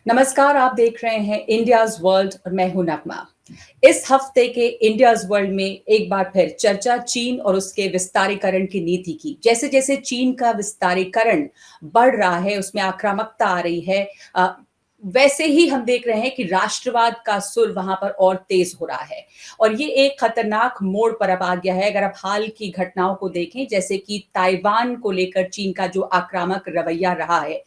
नमस्कार, आप देख रहे हैं इंडियाज़ वर्ल्ड और मैं हूं नगमा। इस हफ्ते के इंडियाज़ वर्ल्ड में एक बार फिर चर्चा चीन और उसके विस्तारीकरण की नीति की। जैसे-जैसे चीन का विस्तारीकरण बढ़ रहा है, उसमें आक्रामकता आ रही है, वैसे ही हम देख रहे हैं कि राष्ट्रवाद का सुर वहां पर और तेज हो रहा है और ये एक खतरनाक मोड़ पर अब आ गया है। अगर आप हाल की घटनाओं को देखें, जैसे कि ताइवान को लेकर चीन का जो आक्रामक रवैया रहा है,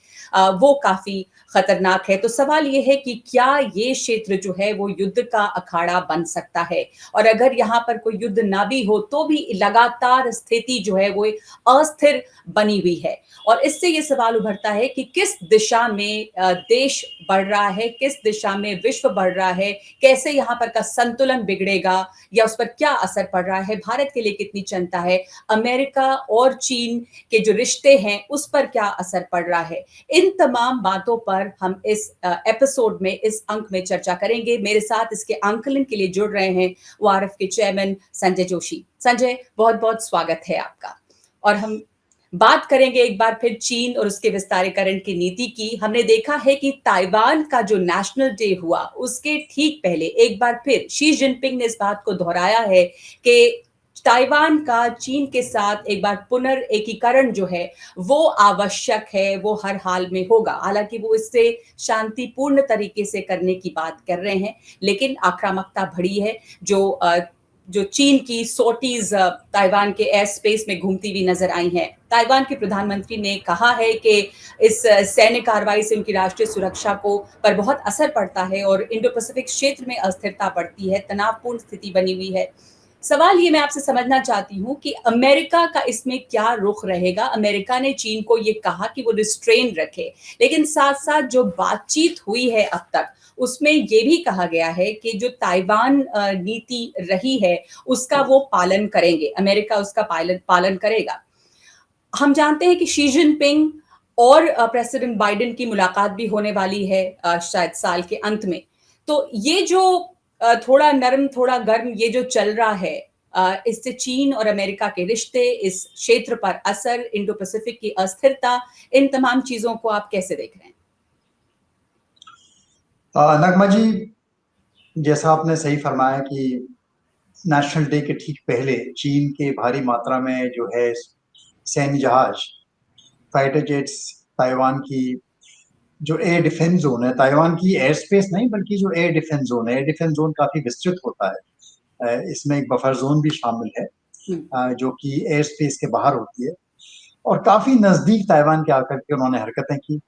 वो काफी खतरनाक है। तो सवाल ये है कि क्या ये क्षेत्र जो है वो युद्ध का अखाड़ा बन सकता है? और अगर यहाँ पर कोई युद्ध ना भी हो तो भी लगातार स्थिति जो है वो अस्थिर बनी हुई है। और इससे ये सवाल उभरता है कि किस दिशा में देश बढ़ रहा है, किस दिशा में विश्व बढ़ रहा है, कैसे यहाँ पर का संतुलन बिगड़ेगा या उस पर क्या असर पड़ रहा है, भारत के लिए कितनी चिंता है, अमेरिका और चीन के जो रिश्ते हैं उस पर क्या असर पड़ रहा है। इन तमाम बातों पर हम इस एपिसोड में, इस अंक में चर्चा करेंगे। मेरे साथ इसके आंकलन के लिए जुड़ रहे हैं वारफ के चेयरमैन संजय जोशी। संजय, बहुत बहुत स्वागत है आपका। और हम बात करेंगे एक बार फिर चीन और उसके विस्तारीकरण की नीति की। हमने देखा है कि ताइवान का जो नेशनल डे हुआ उसके ठीक पहले एक बार फिर शी जिनपिंग ने इस बात को दोहराया है कि ताइवान का चीन के साथ एक बार पुनर्एकीकरण जो है वो आवश्यक है, वो हर हाल में होगा। हालांकि वो इससे शांतिपूर्ण तरीके से करने की बात कर रहे हैं, लेकिन आक्रामकता बढ़ी है। जो चीन की सॉर्टीज ताइवान के एयर स्पेस में घूमती हुई नजर आई हैं। ताइवान के प्रधानमंत्री ने कहा है कि इस सैन्य कार्रवाई से उनकी राष्ट्रीय सुरक्षा को पर बहुत असर पड़ता है और इंडो पैसिफिक क्षेत्र में अस्थिरता बढ़ती है, तनावपूर्ण स्थिति बनी हुई है। सवाल ये मैं आपसे समझना चाहती हूँ कि अमेरिका का इसमें क्या रुख रहेगा। अमेरिका ने चीन को ये कहा कि वो रिस्ट्रेन रखे, लेकिन साथ साथ जो बातचीत हुई है अब तक उसमें ये भी कहा गया है कि जो ताइवान नीति रही है उसका वो पालन करेंगे, अमेरिका उसका पालन करेगा। हम जानते हैं कि शी जिनपिंग और प्रेसिडेंट बाइडेन की मुलाकात भी होने वाली है शायद साल के अंत में। तो ये जो थोड़ा नरम थोड़ा गर्म ये जो चल रहा है, इससे चीन और अमेरिका के रिश्ते, इस क्षेत्र पर असर, इंडो पैसिफिक की अस्थिरता, इन तमाम चीजों को आप कैसे देख रहे हैं? नगमा जी, जैसा आपने सही फरमाया कि नेशनल डे के ठीक पहले चीन के भारी मात्रा में जो है सैन्य जहाज, फाइटर जेट्स, ताइवान की जो एयर डिफेंस जोन है, ताइवान की एयर स्पेस नहीं बल्कि जो एयर डिफेंस जोन है, एयर डिफेंस जोन काफी विस्तृत होता है। इसमें एक बफर जोन भी शामिल है, जो कि एयर स्पेस के बाहर होती है और काफी नजदीक ताइवान के आकर के उन्होंने हरकतें की।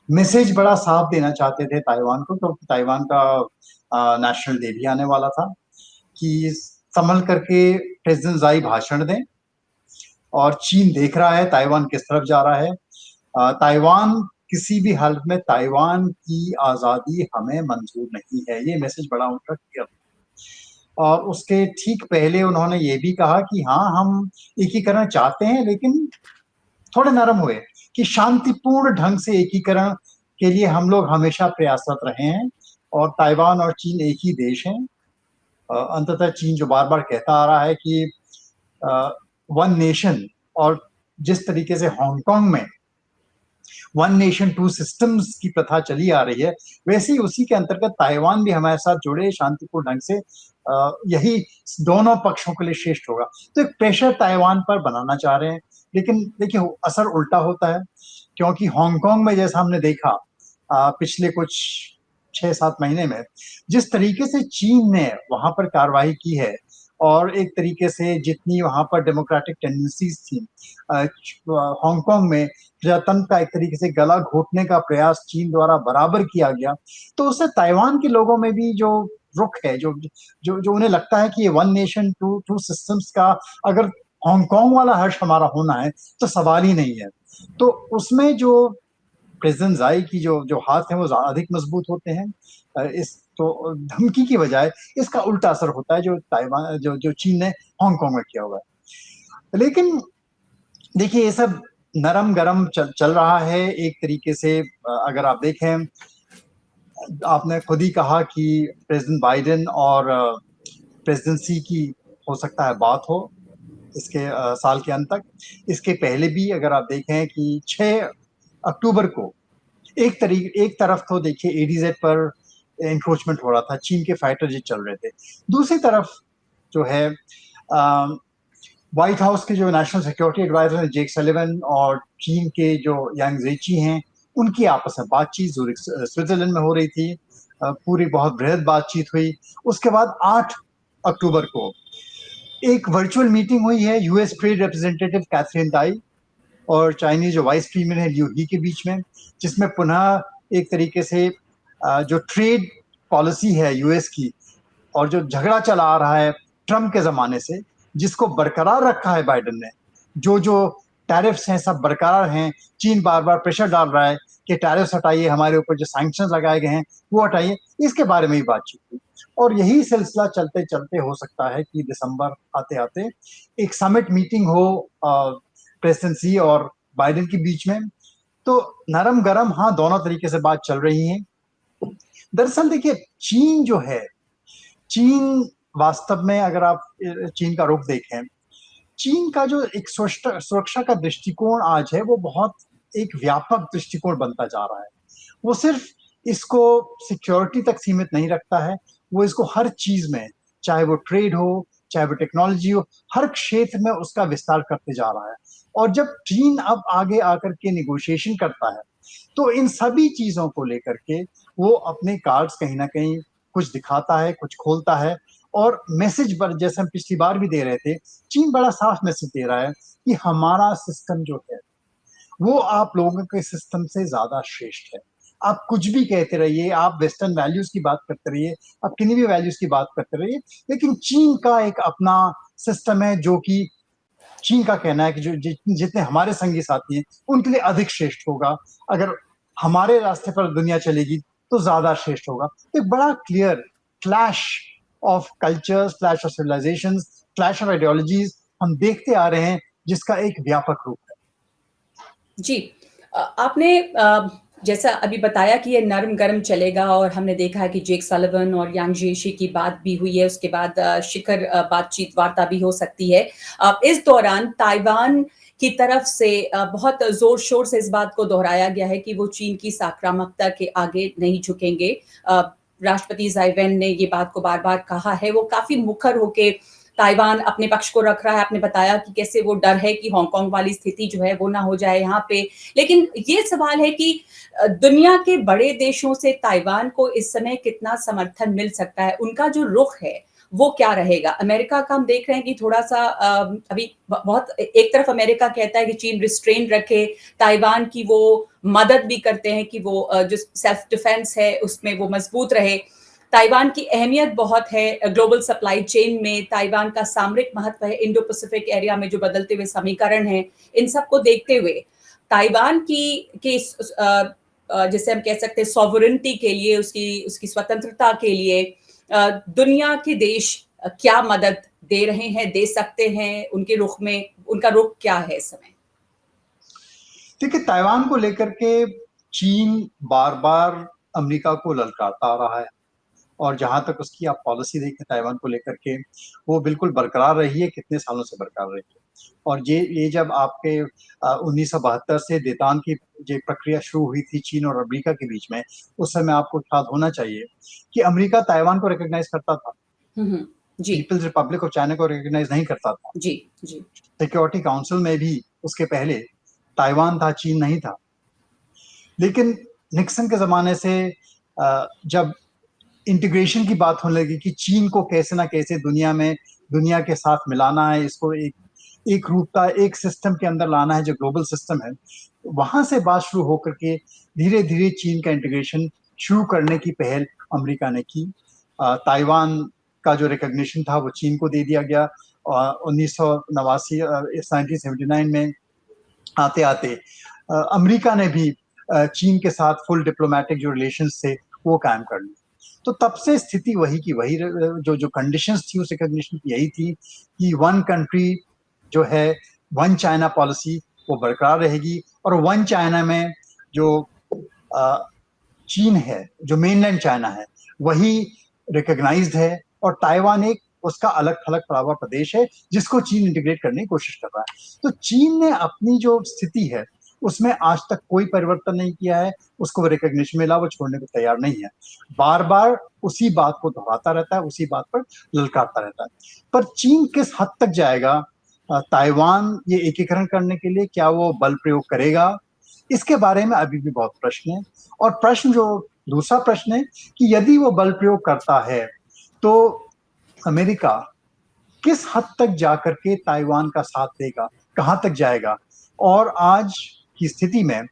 मैसेज बड़ा साफ देना चाहते थे ताइवान को, क्योंकि ताइवान का नेशनल डे भी आने वाला था कि संभल करके प्रेसिडेंट जाई भाषण दें और चीन देख रहा है ताइवान किस तरफ जा रहा है। ताइवान किसी भी हालत में, ताइवान की आजादी हमें मंजूर नहीं है, ये मैसेज बड़ा उनका क्लियर। और उसके ठीक पहले उन्होंने ये भी कहा कि हाँ, हम एकीकरण चाहते हैं लेकिन थोड़े नरम हुए कि शांतिपूर्ण ढंग से एकीकरण के लिए हम लोग हमेशा प्रयासरत रहे हैं और ताइवान और चीन एक ही देश हैं। अंततः चीन जो बार बार कहता आ रहा है कि वन नेशन, और जिस तरीके से हांगकांग में वन नेशन टू सिस्टम्स की प्रथा चली आ रही है, वैसे ही उसी के अंतर्गत ताइवान भी हमारे साथ जुड़े शांतिपूर्ण ढंग से, यही दोनों पक्षों के लिए श्रेष्ठ होगा। तो एक प्रेशर ताइवान पर बनाना चाह रहे हैं, लेकिन देखिए असर उल्टा होता है, क्योंकि हांगकांग में जैसा हमने देखा पिछले कुछ 6-7 महीने में, जिस तरीके से चीन ने वहां पर कार्रवाई की है और एक तरीके से जितनी वहां पर डेमोक्रेटिक टेंडेंसीज थी, हांगकांग में प्रजातंत्र का एक तरीके से गला घोटने का प्रयास चीन द्वारा बराबर किया गया, तो उससे ताइवान के लोगों में भी जो रुख है, जो जो जो उन्हें लगता है कि ये one nation two two systems का अगर हांगकांग वाला हर्ष हमारा होना है तो सवाल ही नहीं है। तो उसमें जो प्रेसिडेंट जाई की जो जो हाथ है वो अधिक मजबूत होते हैं। इस तो धमकी की बजाय इसका उल्टा असर होता है जो ताइवान जो चीन ने हांगकांग में किया हुआ है। लेकिन देखिए ये सब नरम गरम चल रहा है एक तरीके से। अगर आप देखें, आपने खुद ही कहा कि प्रेसिडेंट बाइडेन और प्रेसिडेंसी की हो सकता है बात हो इसके साल के अंत तक। इसके पहले भी अगर आप देखें कि 6 अक्टूबर को एक तरफ तो देखिए एडीजेड पर एंक्रोचमेंट हो रहा था, चीन के फाइटर जेट चल रहे थे। दूसरी तरफ जो है व्हाइट हाउस के जो नेशनल सिक्योरिटी एडवाइजर हैं जेक सलिवन और चीन के जो यांग ज़ेची हैं, उनकी आपस में बातचीत ज़ूरिख स्विट्जरलैंड में हो रही थी। पूरी बहुत बृहद बातचीत हुई। उसके बाद 8 अक्टूबर को एक वर्चुअल मीटिंग हुई है यूएस ट्रेड रिप्रेजेंटेटिव कैथरीन ताई और चाइनीज जो वाइस प्रीमियर है लिू ही के बीच में, जिसमें पुनः एक तरीके से जो ट्रेड पॉलिसी है यूएस की और जो झगड़ा चला आ रहा है ट्रम्प के जमाने से, जिसको बरकरार रखा है बाइडेन ने, जो टैरिफ्स हैं सब बरकरार हैं। चीन बार बार प्रेशर डाल रहा है कि टैरिफ्स हटाइए, हमारे ऊपर जो सैंक्शंस लगाए गए हैं वो हटाइए। इसके बारे में ही बातचीत हुई और यही सिलसिला चलते चलते हो सकता है कि दिसंबर आते आते एक समिट मीटिंग हो प्रेसिडेंसी और बाइडेन के बीच में। तो नरम गरम हाँ दोनों तरीके से बात चल रही है। दरअसल देखिए चीन जो है, चीन वास्तव में अगर आप चीन का रुख देखें, चीन का जो एक सुरक्षा का दृष्टिकोण आज है वो बहुत एक व्यापक दृष्टिकोण बनता जा रहा है। वो सिर्फ इसको सिक्योरिटी तक सीमित नहीं रखता है, वो इसको हर चीज में, चाहे वो ट्रेड हो, चाहे वो टेक्नोलॉजी हो, हर क्षेत्र में उसका विस्तार करते जा रहा है। और जब चीन अब आगे आकर के निगोशिएशन करता है तो इन सभी चीजों को लेकर के वो अपने कार्ड्स कहीं ना कहीं कुछ दिखाता है, कुछ खोलता है और मैसेज पर जैसे हम पिछली बार भी दे रहे थे, चीन बड़ा साफ मैसेज दे रहा है कि हमारा सिस्टम जो है वो आप लोगों के सिस्टम से ज्यादा श्रेष्ठ है। आप कुछ भी कहते रहिए, आप वेस्टर्न वैल्यूज की बात करते रहिए, आप किन्हीं भी वैल्यूज की बात करते रहिए, लेकिन चीन का एक अपना सिस्टम है जो कि चीन का कहना है कि जो जितने हमारे संगी साथी हैं उनके लिए अधिक श्रेष्ठ होगा। अगर हमारे रास्ते पर दुनिया चलेगी तो ज्यादा श्रेष्ठ होगा। तो एक बड़ा clear clash of cultures, clash of civilisations, clash of ideologies हम देखते आ रहे हैं, जिसका एक व्यापक रूप है। जी। आपने जैसा अभी बताया कि ये नरम-गरम चलेगा और हमने देखा है कि जेक सलिवन और यांग जैशी की बात भी हुई है, उसके बाद शिखर बातचीत वार्ता भी हो सकती है। इस दौरान ताइवान की तरफ से बहुत ज़ोर-शोर से इस बात को दोहराया गया है कि वो चीन की आक्रामकता के आगे नहीं झुकेंगे। राष्ट्रपति ज़ाई वेन ने ये बात को बार-बार कहा है, वो काफ़ी मुखर होके ताइवान अपने पक्ष को रख रहा है। आपने बताया कि कैसे वो डर है कि हांगकांग वाली स्थिति जो है वो ना हो जाए यहाँ पे। लेकिन ये सवाल है कि दुनिया के बड़े देशों से ताइवान को इस समय कितना समर्थन मिल सकता है? उनका जो रुख है वो क्या रहेगा? अमेरिका का हम देख रहे हैं कि थोड़ा-सा अभी बहुत एक तरफ अमेरिका कहता है कि चीन रिस्ट्रेन रखे, ताइवान की वो मदद भी करते हैं कि वो जो सेल्फ डिफेंस है उसमें वो मजबूत रहे। ताइवान की अहमियत बहुत है ग्लोबल सप्लाई चेन में, ताइवान का सामरिक महत्व है इंडो पैसिफिक एरिया में जो बदलते हुए समीकरण हैं, इन सबको देखते हुए ताइवान जैसे हम कह सकते हैं सॉवरेनिटी के लिए, उसकी स्वतंत्रता के लिए दुनिया के देश क्या मदद दे रहे हैं, दे सकते हैं, उनके रुख में उनका रुख क्या है इस समय? देखिए ताइवान को लेकर के चीन बार बार अमेरिका को ललकारता आ रहा है और जहां तक उसकी आप पॉलिसी देखें ताइवान को लेकर के, वो बिल्कुल बरकरार रही है, कितने सालों से बरकरार रही है। और ये जब आपके 1972 से देतान की जो प्रक्रिया शुरू हुई थी चीन और अमेरिका के बीच में, उस समय आपको याद होना चाहिए कि अमेरिका ताइवान को रिकॉग्नाइज करता था, जी पीपल्स रिपब्लिक ऑफ चाइना को रिकॉग्नाइज नहीं करता था। जी जी सिक्योरिटी काउंसिल में भी उसके पहले ताइवान था, चीन नहीं था। लेकिन निक्सन के जमाने से जब इंटीग्रेशन की बात होने लगी कि चीन को कैसे ना कैसे दुनिया के साथ मिलाना है, इसको एक रूपता, एक सिस्टम के अंदर लाना है जो ग्लोबल सिस्टम है, वहां से बात शुरू होकर के धीरे धीरे चीन का इंटीग्रेशन शुरू करने की पहल अमेरिका ने की। ताइवान का जो रिकॉग्निशन था वो चीन को दे दिया गया। 1989 1979 में आते आते अमेरिका ने भी चीन के साथ फुल डिप्लोमेटिक जो रिलेशंस थे वो कायम कर ली। तो तब से स्थिति वही की वही, जो कंडीशंस थी उस रिकॉग्निशन की यही थी कि वन कंट्री जो है, वन चाइना पॉलिसी वो बरकरार रहेगी और वन चाइना में जो चीन है, जो मेनलैंड चाइना है, वही रिकॉग्नाइज्ड है और ताइवान एक उसका अलग थलग पड़ा हुआ प्रदेश है जिसको चीन इंटीग्रेट करने की कोशिश कर रहा है। तो चीन ने अपनी जो स्थिति है उसमें आज तक कोई परिवर्तन नहीं किया है, उसको वो रिकॉग्निशन मिला, वो छोड़ने को तैयार नहीं है। बार-बार उसी बात को दोहराता रहता है, उसी बात पर ललकारता रहता है। पर चीन किस हद तक जाएगा ताइवान ये एकीकरण करने के लिए, क्या वो बल प्रयोग करेगा? इसके बारे में अभी भी बहुत प्रश्न हैं। और प्रश्न जो दूसरा प्रश्न है कि यदि वो बल प्रयोग करता है, तो अमेरिका किस हद तक जाकर के ताइवान का साथ देगा, कहां तक जाएगा, और आज की स्थिति में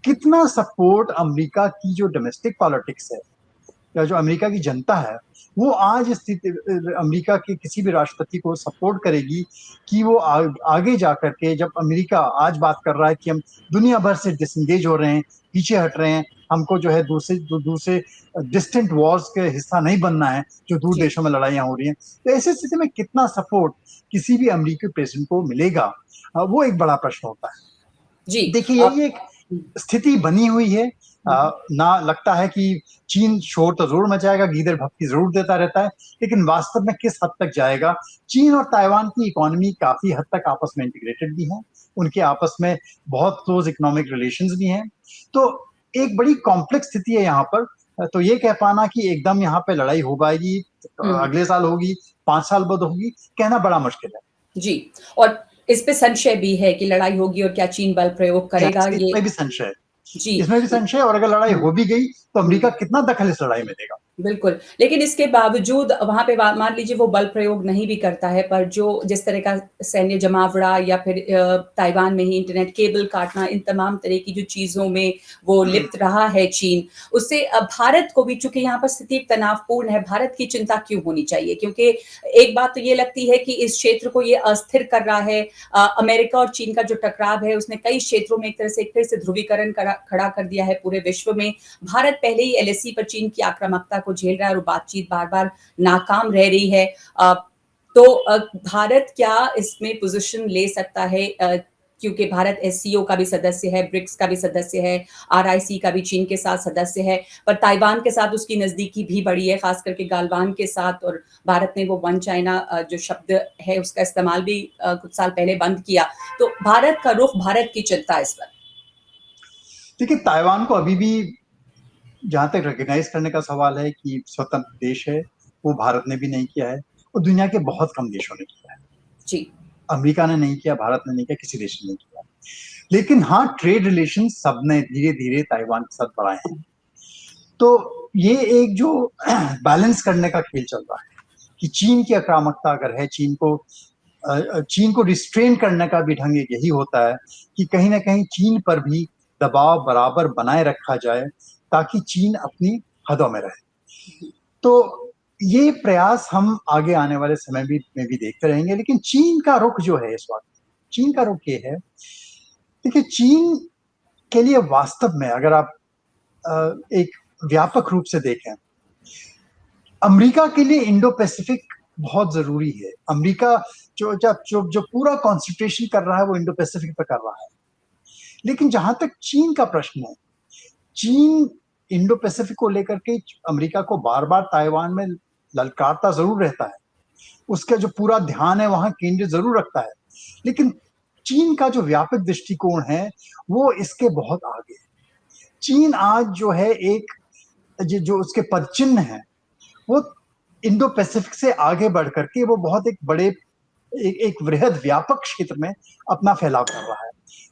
कितना सपोर्ट अमेरिका की जो डोमेस्टिक पॉलिटिक्स है या जो अमेरिका की जनता है, वो आज स्थिति अमेरिका के किसी भी राष्ट्रपति को सपोर्ट करेगी कि वो आगे जाकर के, जब अमेरिका आज बात कर रहा है कि हम दुनिया भर से डिसंगेज हो रहे हैं, पीछे हट रहे हैं, हमको जो है दूसरे डिस्टेंट वॉर्स के हिस्सा नहीं बनना है जो दूर देशों में लड़ाइयां हो रही हैं, तो ऐसी स्थिति में कितना सपोर्ट किसी भी अमेरिकी प्रेसिडेंट को मिलेगा, वो एक बड़ा प्रश्न होता है। जी देखिए ये एक स्थिति बनी हुई है। ना लगता है कि चीन शोर तो जरूर मचाएगा, गीदड़ भपकी जरूर देता रहता है, लेकिन वास्तव में किस हद तक जाएगा? चीन और ताइवान की इकोनॉमी काफी हद तक आपस में इंटीग्रेटेड भी है, उनके आपस में बहुत क्लोज इकोनॉमिक रिलेशंस भी हैं, तो एक बड़ी कॉम्प्लेक्स स्थिति है यहाँ पर। तो ये कह पाना कि एकदम यहाँ पे लड़ाई हो पाएगी, अगले साल होगी, 5 साल बाद होगी, कहना बड़ा मुश्किल है। जी, और इस पे संशय भी है कि लड़ाई होगी और क्या चीन बल प्रयोग करेगा, ये इसमें भी संशय है। जी, इसमें भी संशय, और अगर लड़ाई हो भी गई तो अमेरिका कितना दखल इस लड़ाई में देगा? बिल्कुल, लेकिन इसके बावजूद वहाँ पे मान लीजिए वो बल प्रयोग नहीं भी करता है, पर जो जिस तरह का सैन्य जमावड़ा या फिर ताइवान में ही इंटरनेट केबल काटना, इन तमाम तरह की जो चीज़ों में वो लिप्त रहा है चीन, उससे भारत को भी, चूँकि यहाँ पर स्थिति एक तनावपूर्ण है, भारत की चिंता क्यों होनी चाहिए? क्योंकि एक बात तो ये लगती है कि इस क्षेत्र को ये अस्थिर कर रहा है। अमेरिका और चीन का जो टकराव है, उसने कई क्षेत्रों में एक तरह से फिर से ध्रुवीकरण खड़ा कर दिया है पूरे विश्व में। भारत पहले ही एलएसी पर चीन की आक्रामकता को झेल रहा है और बातचीत बार-बार नाकाम रह रही है। तो भारत क्या इसमें पोजीशन ले सकता है, क्योंकि भारत एससीओ का भी सदस्य है, ब्रिक्स का भी सदस्य है, आरआईसी का भी चीन के साथ सदस्य है, पर ताइवान के साथ उसकी नजदीकी भी बढ़ी है, खास करके गालवान के साथ, और भारत ने वो वन चाइना जो शब्द है उसका इस्तेमाल भी कुछ साल पहले बंद किया। तो भारत का रुख, भारत की चिंता इस पर। देखिए, ताइवान को अभी भी जहां तक रिकॉग्नाइज करने का सवाल है कि स्वतंत्र देश है, वो भारत ने भी नहीं किया है और दुनिया के बहुत कम देशों ने किया है। जी, अमेरिका ने नहीं किया, भारत ने नहीं किया, किसी देश ने नहीं किया। लेकिन हाँ, ट्रेड रिलेशन सबने धीरे धीरे ताइवान के साथ बढ़ाए हैं। तो ये एक जो बैलेंस करने का खेल चल रहा है कि चीन की आक्रामकता अगर है, चीन को रिस्ट्रेन करने का भी ढंग यही होता है कि कहीं ना कहीं चीन पर भी दबाव बराबर बनाए रखा जाए ताकि चीन अपनी हदों में रहे। तो ये प्रयास हम आगे आने वाले समय में भी देखते रहेंगे। लेकिन चीन का रुख जो है इस वक्त, चीन का रुख ये है, देखिए चीन के लिए वास्तव में अगर आप एक व्यापक रूप से देखें, अमेरिका के लिए इंडो पैसिफिक बहुत जरूरी है। अमेरिका जो पूरा कॉन्सेंट्रेशन कर रहा है वो इंडो पैसिफिक पे कर रहा है। लेकिन जहां तक चीन का प्रश्न है, चीन इंडो पैसिफिक को लेकर के अमेरिका को बार बार ताइवान में ललकारता जरूर रहता है, उसका जो पूरा ध्यान है वहां केंद्रित जरूर रखता है, लेकिन चीन का जो व्यापक दृष्टिकोण है वो इसके बहुत आगे है। चीन आज जो है एक जो उसके पदचिन्ह है वो इंडो पैसिफिक से आगे बढ़ करके वो बहुत एक बड़े एक वृहद व्यापक क्षेत्र में अपना फैलाव कर रहा है।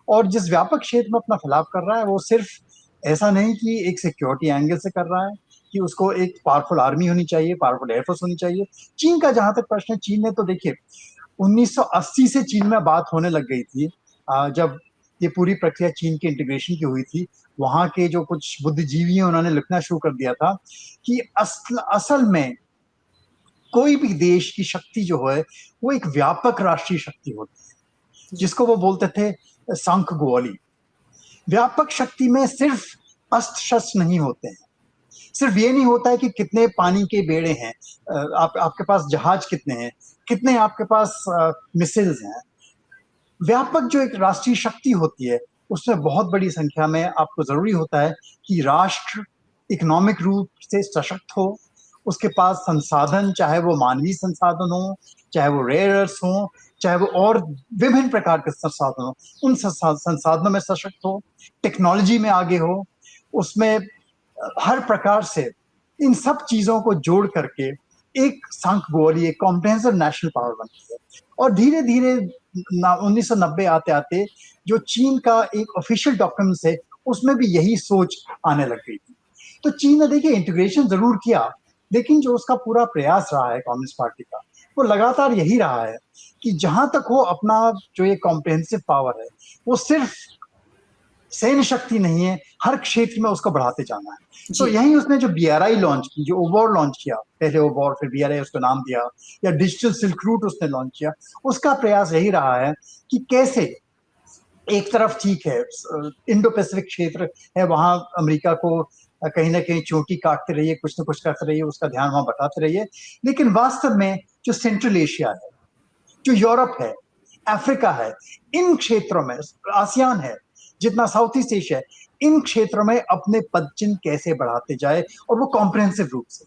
और जिस व्यापक क्षेत्र में अपना फैलाव कर रहा है वो सिर्फ ऐसा नहीं कि एक सिक्योरिटी एंगल से कर रहा है कि उसको एक पावरफुल आर्मी होनी चाहिए, पावरफुल एयरफोर्स होनी चाहिए। चीन का जहां तक प्रश्न है, चीन ने तो देखिए 1980 से चीन में बात होने लग गई थी, जब ये पूरी प्रक्रिया चीन के इंटीग्रेशन की हुई थी। वहां के जो कुछ बुद्धिजीवी हैं उन्होंने लिखना शुरू कर दिया था कि असल में कोई भी देश की शक्ति जो है वो एक व्यापक राष्ट्रीय शक्ति होती है, जिसको वो बोलते थे सांख गोली। व्यापक शक्ति में सिर्फ अस्त्र शस्त्र नहीं होते हैं, सिर्फ ये नहीं होता है कि कितने पानी के बेड़े हैं, आपके पास जहाज कितने हैं, कितने आपके पास मिसाइल्स हैं। व्यापक जो एक राष्ट्रीय शक्ति होती है उसमें बहुत बड़ी संख्या में आपको जरूरी होता है कि राष्ट्र इकोनॉमिक रूप से सशक्त हो, उसके पास संसाधन, चाहे वो मानवीय संसाधन हो चाहे वो रेयर अर्थ हों, चाहे वो और विभिन्न प्रकार के संसाधन हों, उन संसाधनों में सशक्त हो, टेक्नोलॉजी में आगे हो, उसमें हर प्रकार से इन सब चीजों को जोड़ करके एक सांख्यगोली, एक कॉम्प्रिहेंसिव नेशनल पावर बनती है। और धीरे धीरे 1990 आते आते जो चीन का एक ऑफिशियल डॉक्यूमेंट है, उसमें भी यही सोच आने लग गई थी। तो चीन ने देखिए इंटीग्रेशन जरूर किया, लेकिन जो उसका पूरा प्रयास रहा है कम्युनिस्ट पार्टी का, वो लगातार यही रहा है कि जहां तक हो अपना जो ये कॉम्प्रिहेंसिव पावर है, वो सिर्फ सैन्य शक्ति नहीं है, हर क्षेत्र में उसको बढ़ाते जाना है। तो यही उसने जो बीआरआई लॉन्च की, जो ओबॉर लॉन्च किया, पहले ओबॉर फिर बीआरआई उसको नाम दिया, या डिजिटल सिल्क रूट उसने लॉन्च किया, उसका प्रयास यही रहा है कि कैसे एक तरफ ठीक है इंडो पैसिफिक क्षेत्र है, वहां अमेरिका को कहीं ना कहीं चोटी काटते रहिए, कुछ ना कुछ करते रहिए, उसका ध्यान वहां बटाते रहिए, लेकिन वास्तव में जो सेंट्रल एशिया है, जो यूरोप है, अफ्रीका है, इन क्षेत्रों में, आसियान है, जितना साउथ ईस्ट एशिया है, इन क्षेत्रों में अपने पदचिन्ह कैसे बढ़ाते जाए, और वो कॉम्प्रिहेंसिव रूप से।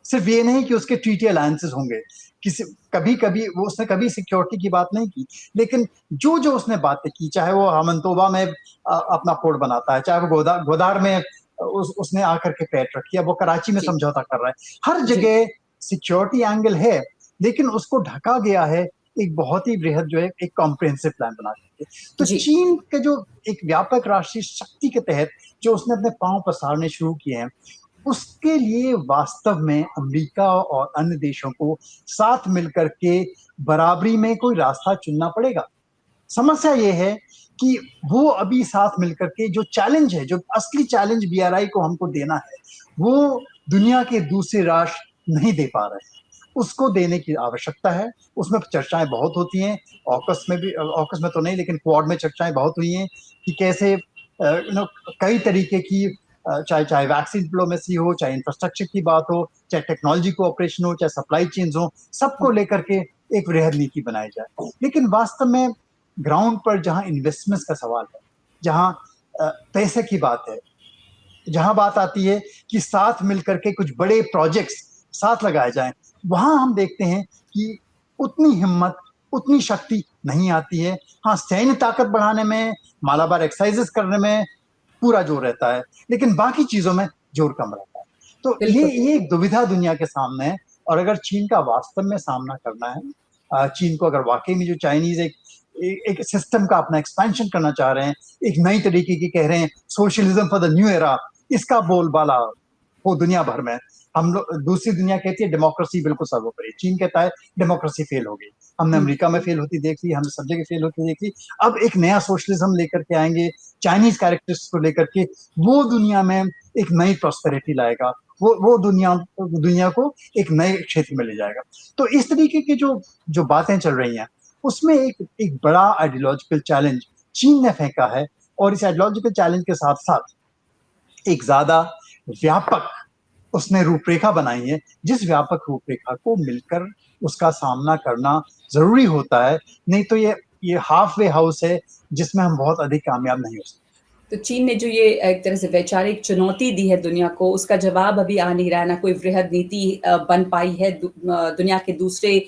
सिर्फ ये नहीं कि उसके ट्रीटी अलायंसेस होंगे, किसी कभी कभी वो उसने कभी सिक्योरिटी की बात नहीं की, लेकिन जो जो उसने बातें की, चाहे वो हमनतोबा में अपना पोर्ट बनाता है, चाहे वो गोदार में उसने आकर के पैर रखी है, वो कराची में समझौता कर रहा है, हर जगह सिक्योरिटी एंगल है, लेकिन उसको ढका गया है एक बहुत ही बृहद जो है एक कॉम्प्रिहेंसिव प्लान बना करके। तो चीन के जो एक व्यापक राष्ट्रीय शक्ति के तहत जो उसने अपने पांव पसारने शुरू किए हैं, उसके लिए वास्तव में अमेरिका और अन्य देशों को साथ मिलकर के बराबरी में कोई रास्ता चुनना पड़ेगा। समस्या ये है कि वो अभी साथ मिलकर के जो चैलेंज है, जो असली चैलेंज बीआरआई को हमको देना है, वो दुनिया के दूसरे राष्ट्र नहीं दे पा रहे हैं, उसको देने की आवश्यकता है। उसमें चर्चाएं बहुत होती हैं, ऑकस में भी, ऑकस में तो नहीं लेकिन क्वाड में चर्चाएं बहुत हुई हैं कि कैसे कई तरीके की चाहे वैक्सीन डिप्लोमेसी हो, चाहे इंफ्रास्ट्रक्चर की बात हो, चाहे टेक्नोलॉजी कोऑपरेशन हो, चाहे सप्लाई चेन्स हो, सबको लेकर के एक वृहद नीति बनाई जाए। लेकिन वास्तव में ग्राउंड पर जहां इन्वेस्टमेंट्स का सवाल है, जहां पैसे की बात है, जहां बात आती है कि साथ मिलकर के कुछ बड़े प्रोजेक्ट्स साथ लगाए जाएं, वहां हम देखते हैं कि उतनी हिम्मत, उतनी शक्ति नहीं आती है। हाँ, सैन्य ताकत बढ़ाने में, मालाबार एक्सरसाइजेस करने में पूरा जोर रहता है, लेकिन बाकी चीजों में जोर कम रहता है। तो ये एक दुविधा दुनिया के सामने है, और अगर चीन का वास्तव में सामना करना है, चीन को अगर वाकई में जो चाइनीज एक सिस्टम का अपना एक्सपेंशन करना चाह रहे हैं, एक नई तरीके की कह रहे हैं socialism for the new era, इसका बोलबाला हो दुनिया भर में। हम लोग, दूसरी दुनिया कहती है डेमोक्रेसी बिल्कुल सर्वोपरि, चीन कहता है डेमोक्रेसी फेल हो गई। हमने अमेरिका में फेल होती देख ली, हमने सब जगह फेल होती देख ली, अब एक नया सोशलिज्म लेकर के आएंगे, चाइनीज कैरेक्टर्स को लेकर के, वो दुनिया में एक नई प्रॉस्पेरिटी लाएगा, वो दुनिया को एक नए क्षेत्र में ले जाएगा। तो इस तरीके की जो बातें चल रही हैं, उसमें एक बड़ा आइडियोलॉजिकल चैलेंज चीन ने फेंका है, और इस आइडियोलॉजिकल चैलेंज के साथ साथ एक ज्यादा व्यापक उसने रूपरेखा बनाई है, जिस व्यापक रूपरेखा को मिलकर उसका सामना करना जरूरी होता है, नहीं तो ये हाफ वे हाउस है जिसमें हम बहुत अधिक कामयाब नहीं हो सकते। तो चीन ने जो ये एक तरह से वैचारिक चुनौती दी है दुनिया को, उसका जवाब अभी आ नहीं रहा है, ना कोई वृहद नीति बन पाई है दुनिया के दूसरे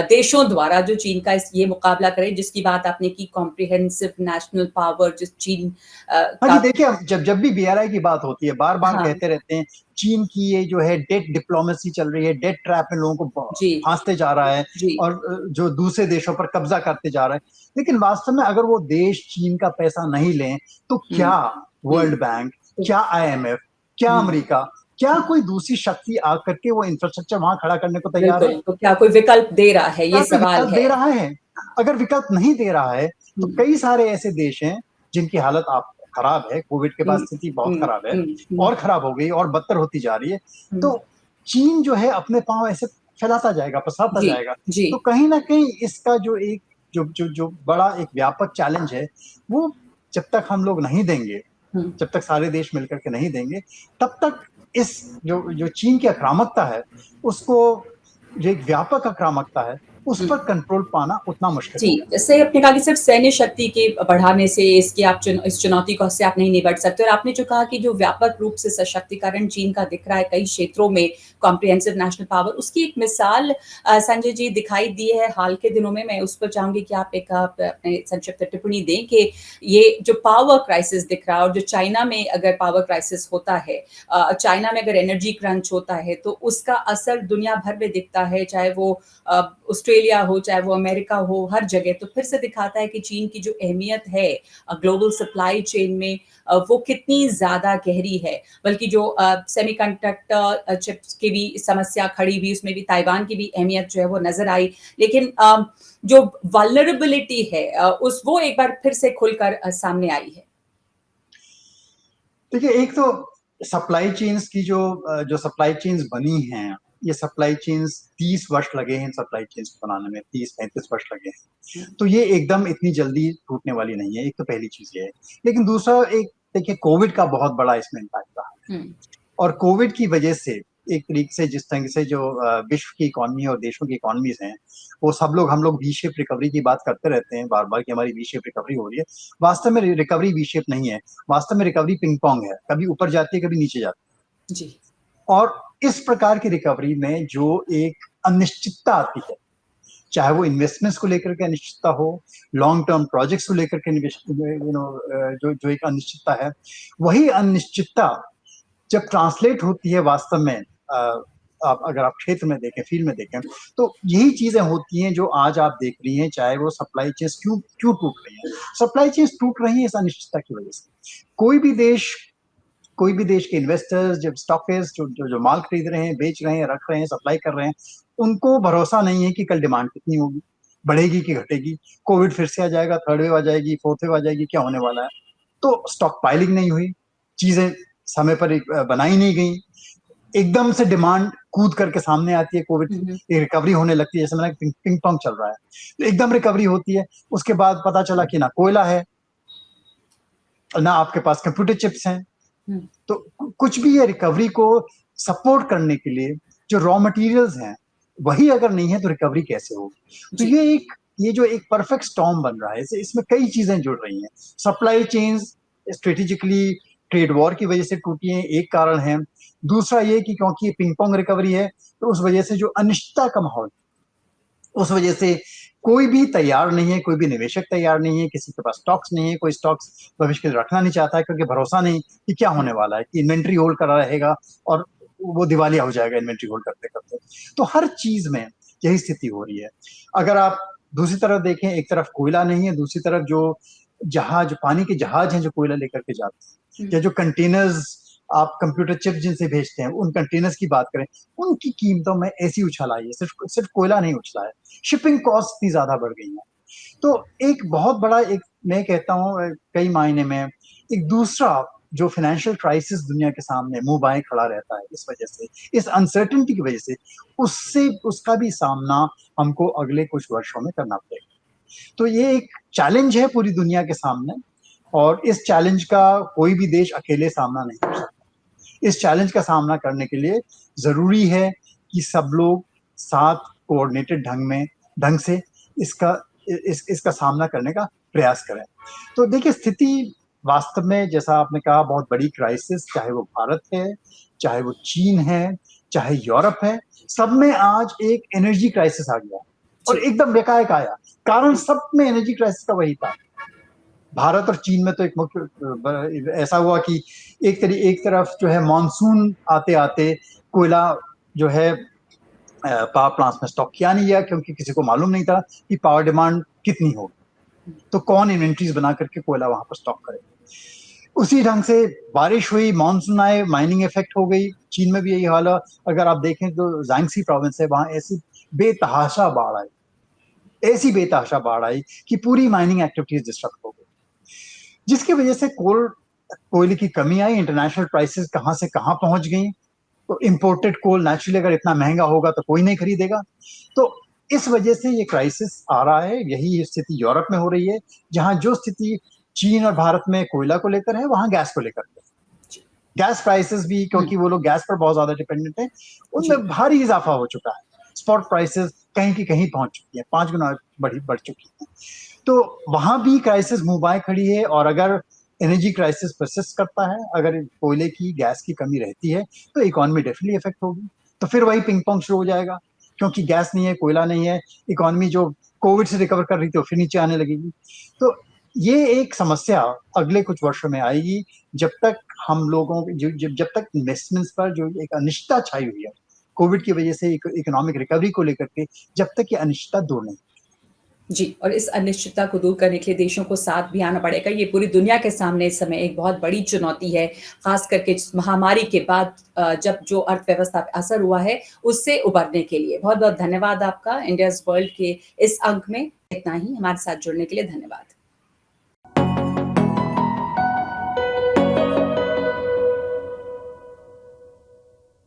देशों द्वारा जो चीन का ये मुकाबला करे, जिसकी बात आपने की कॉम्प्रिहेंसिव नेशनल पावर, जो चीन हाँ जी, देखिए जब भी बीआरआई की बात होती है, बार बार कहते रहते हैं चीन की ये जो है डेट डिप्लोमेसी चल रही है, डेट ट्रैप में लोगों को फांसते जा रहा है, और जो दूसरे देशों पर कब्जा करते जा रहा है। लेकिन वास्तव में अगर वो देश चीन का पैसा नहीं लें, तो क्या वर्ल्ड बैंक, क्या आईएमएफ, क्या अमेरिका, क्या कोई दूसरी शक्ति आकर के वो इंफ्रास्ट्रक्चर वहां खड़ा करने को तैयार है? तो क्या कोई विकल्प दे रहा है, ये सवाल है। दे रहा है? अगर विकल्प नहीं दे रहा है, तो कई सारे ऐसे देश हैं जिनकी हालत आप खराब है, कोविड के बाद स्थिति बहुत खराब है, और खराब हो गई और बदतर होती जा रही है। तो चीन जो है अपने पांव ऐसे फैलाता जाएगा, पसारता जाएगा। तो कहीं ना कहीं इसका जो बड़ा एक व्यापक चैलेंज है, वो जब तक हम लोग नहीं देंगे, जब तक सारे देश मिलकर के नहीं देंगे, तब तक इस जो चीन की आक्रामकता है, उसको जो एक व्यापक आक्रामकता है, उस पर कंट्रोल पाना उतना मुश्किल जी, हो गया। जैसे आपने कहा कि सिर्फ सैन्य शक्ति के बढ़ाने से इसकी आप इस चुनौती को से आप नहीं निपट सकते और आपने जो कहा कि जो व्यापक रूप से सशक्तिकरण चीन का दिख रहा है कई क्षेत्रों में कॉम्प्रिहेंसिव नेशनल पावर, उसकी एक मिसाल संजय जी दिखाई दी है हाल के दिनों में। मैं उस पर चाहूँगी कि आप एक अपने संक्षिप्त टिप्पणी दें कि ये जो पावर क्राइसिस दिख रहा है और जो चाइना में अगर पावर क्राइसिस होता है, चाइना में अगर एनर्जी क्रंच होता है, तो उसका असर दुनिया भर में दिखता है, चाहे वो ऑस्ट्रेलिया हो, चाहे वो अमेरिका हो, हर जगह। तो फिर से दिखाता है कि चीन की जो अहमियत है ग्लोबल सप्लाई चेन में, वो कितनी ज़्यादा गहरी है। बल्कि जो सेमीकंडक्टर चिप्स की भी समस्या खड़ी हुई, उसमें भी ताइवान की भी अहमियत जो है वो नज़र आई। लेकिन जो वल्नरेबिलिटी है उस वो एक बार फिर से खुलकर सामने आई है। देखिए, एक तो सप्लाई चेन्स की जो सप्लाई चेन्स बनी हैं, ये सप्लाई चेन्स 30 वर्ष लगे हैं इन सप्लाई चेन्स को बनाने में, 30-35 वर्ष लगे हैं। तो ये एकदम इतनी जल्दी टूटने वाली नहीं है, एक तो पहली चीज़ ये है। लेकिन दूसरा, एक देखिए, कोविड का बहुत बड़ा इसमें इम्पैक्ट रहा है। और कोविड की वजह से एक तरीके से जिस तरह से जो विश्व की इकोनॉमी और देशों की इकोनॉमीज़ हैं, वो हम लोग वी शेप रिकवरी की बात करते रहते हैं बार-बार कि हमारी वी शेप रिकवरी हो रही है। वास्तव में रिकवरी वी शेप नहीं है, वास्तव में रिकवरी पिंग-पोंग है, कभी ऊपर जाती है, कभी नीचे जाती है। जी। और इस प्रकार की रिकवरी में जो एक अनिश्चितता आती है, चाहे वो इन्वेस्टमेंट्स को लेकर के अनिश्चितता हो, लॉन्ग टर्म प्रोजेक्ट्स को लेकर के जो एक अनिश्चितता है, वही अनिश्चितता जब ट्रांसलेट होती है वास्तव में, अगर आप क्षेत्र में देखें, फील्ड में देखें, तो यही चीजें होती हैं जो आज आप देख रही हैं, चाहे वो सप्लाई चेन्स क्यों टूट रही हैं। सप्लाई चेन्स टूट रही हैं इस अनिश्चितता की वजह से। कोई भी देश के इन्वेस्टर्स, जब स्टॉकिस्ट जो माल खरीद रहे हैं, बेच रहे हैं, रख रहे हैं, सप्लाई कर रहे हैं, उनको भरोसा नहीं है कि कल डिमांड कितनी होगी, बढ़ेगी कि घटेगी, कोविड फिर से आ जाएगा, थर्ड वेव आ जाएगी, फोर्थ वेव आ जाएगी, क्या होने वाला है। तो स्टॉक पाइलिंग नहीं हुई, चीजें समय पर बनाई नहीं गई, एकदम से डिमांड कूद करके सामने आती है, कोविड की रिकवरी होने लगती है, जैसे मैंने पिंग पोंग चल रहा है, तो एकदम रिकवरी होती है। उसके बाद पता चला कि ना कोयला है, ना आपके पास कंप्यूटर चिप्स हैं। तो कुछ भी ये रिकवरी को सपोर्ट करने के लिए जो रॉ मटेरियल्स हैं, वही अगर नहीं है तो रिकवरी कैसे होगी। तो ये जो एक परफेक्ट स्टॉर्म बन रहा है, इसमें कई चीजें जुड़ रही हैं। Supply chains strategically trade war की वजह से टूटी हैं, एक कारण है। दूसरा ये कि क्योंकि ये पिंग पोंग रिकवरी है, तो उस वजह से जो अनिश्चितता का माहौल, उस वजह से कोई भी तैयार नहीं है, कोई भी निवेशक तैयार नहीं है, किसी के पास स्टॉक्स नहीं है, कोई स्टॉक्स भविष्य के लिए रखना नहीं चाहता है, क्योंकि भरोसा नहीं कि क्या होने वाला है, कि इन्वेंट्री होल्ड करा रहेगा और वो दिवालिया हो जाएगा इन्वेंट्री होल्ड करते करते। तो हर चीज में यही स्थिति हो रही है। अगर आप दूसरी तरफ देखें, एक तरफ कोयला नहीं है, दूसरी तरफ जो पानी के जहाज हैं जो कोयला लेकर के जाते हैं, या जो कंटेनर्स आप कंप्यूटर चिप जिनसे भेजते हैं, उन कंटेनर्स की बात करें, उनकी कीमतों में ऐसी उछाल आई है, सिर्फ कोयला नहीं उछला है, शिपिंग कॉस्ट इतनी ज्यादा बढ़ गई है। तो एक बहुत बड़ा, एक मैं कहता हूँ कई मायने में, एक दूसरा जो फाइनेंशियल क्राइसिस दुनिया के सामने मुंह बाएं खड़ा रहता है, इस वजह से, इस अनसर्टेनिटी की वजह से, उसका भी सामना हमको अगले कुछ वर्षों में करना पड़ेगा। तो ये एक चैलेंज है पूरी दुनिया के सामने, और इस चैलेंज का कोई भी देश अकेले सामना नहीं कर सकता। इस चैलेंज का सामना करने के लिए जरूरी है कि सब लोग साथ कोऑर्डिनेटेड ढंग से इसका सामना करने का प्रयास करें। तो देखिए, स्थिति वास्तव में, जैसा आपने कहा, बहुत बड़ी क्राइसिस, चाहे वो भारत है, चाहे वो चीन है, चाहे यूरोप है, सब में आज एक एनर्जी क्राइसिस आ गया और एकदम एकाएक आया। कारण सब में एनर्जी क्राइसिस का वही था। भारत और चीन में तो एक मुख्य ऐसा हुआ कि एक तरफ जो है मानसून आते आते कोयला जो है पावर प्लांट्स में स्टॉक किया नहीं गया, क्योंकि किसी को मालूम नहीं था कि पावर डिमांड कितनी होगी, तो कौन इन्वेंट्रीज बना करके कोयला वहां पर स्टॉक करे। उसी ढंग से बारिश हुई, मानसून आए, माइनिंग इफेक्ट हो गई। चीन में भी यही हाल है। अगर आप देखें तो जांगसी प्रोविंस है, वहां ऐसी बेतहाशा बाढ़ आई कि पूरी माइनिंग एक्टिविटीज डिस्टर्ब हो गई, जिसकी वजह से कोयले की कमी आई, इंटरनेशनल प्राइसेस कहां से कहां पहुंच गई। तो इंपोर्टेड कोल नेचुरली अगर इतना महंगा होगा तो कोई नहीं खरीदेगा। तो इस वजह से ये क्राइसिस आ रहा है। यही स्थिति यूरोप में हो रही है, जहां जो स्थिति चीन और भारत में कोयला को लेकर है, वहां गैस को लेकर है। गैस प्राइसेस भी, क्योंकि वो लोग गैस पर बहुत ज्यादा डिपेंडेंट है, उनमें भारी इजाफा हो चुका है। एक्सपोर्ट प्राइसेस कहीं की कहीं पहुंच चुकी है, 5 गुना बढ़ चुकी है। तो वहां भी क्राइसिस मुंह बाएं खड़ी है, और अगर एनर्जी क्राइसिस परसिस्ट करता है, अगर कोयले की गैस की कमी रहती है, तो इकोनॉमी डेफिनेटली इफेक्ट होगी। तो फिर वही पिंग पोंग शुरू हो जाएगा, क्योंकि गैस नहीं है, कोयला नहीं है, इकोनॉमी जो कोविड से रिकवर कर रही थी वो फिर नीचे आने लगेगी। तो ये एक समस्या अगले कुछ वर्षों में आएगी, जब तक हम लोगों जब तक इन्वेस्टमेंट्स पर जो एक अनिश्चितता छाई हुई है कोविड की वजह से इकोनॉमिक रिकवरी को लेकर के, जब तक ये अनिश्चितता दूर नहीं। जी, और इस अनिश्चितता को दूर करने के लिए देशों को साथ भी आना पड़ेगा। ये पूरी दुनिया के सामने इस समय एक बहुत बड़ी चुनौती है, ख़ास करके इस महामारी के बाद जब जो अर्थव्यवस्था पे असर हुआ है, उससे उबरने के लिए। बहुत-बहुत धन्यवाद आपका इंडियाज़ वर्ल्ड के इस अंक में। इतना ही, हमारे साथ जुड़ने के लिए धन्यवाद।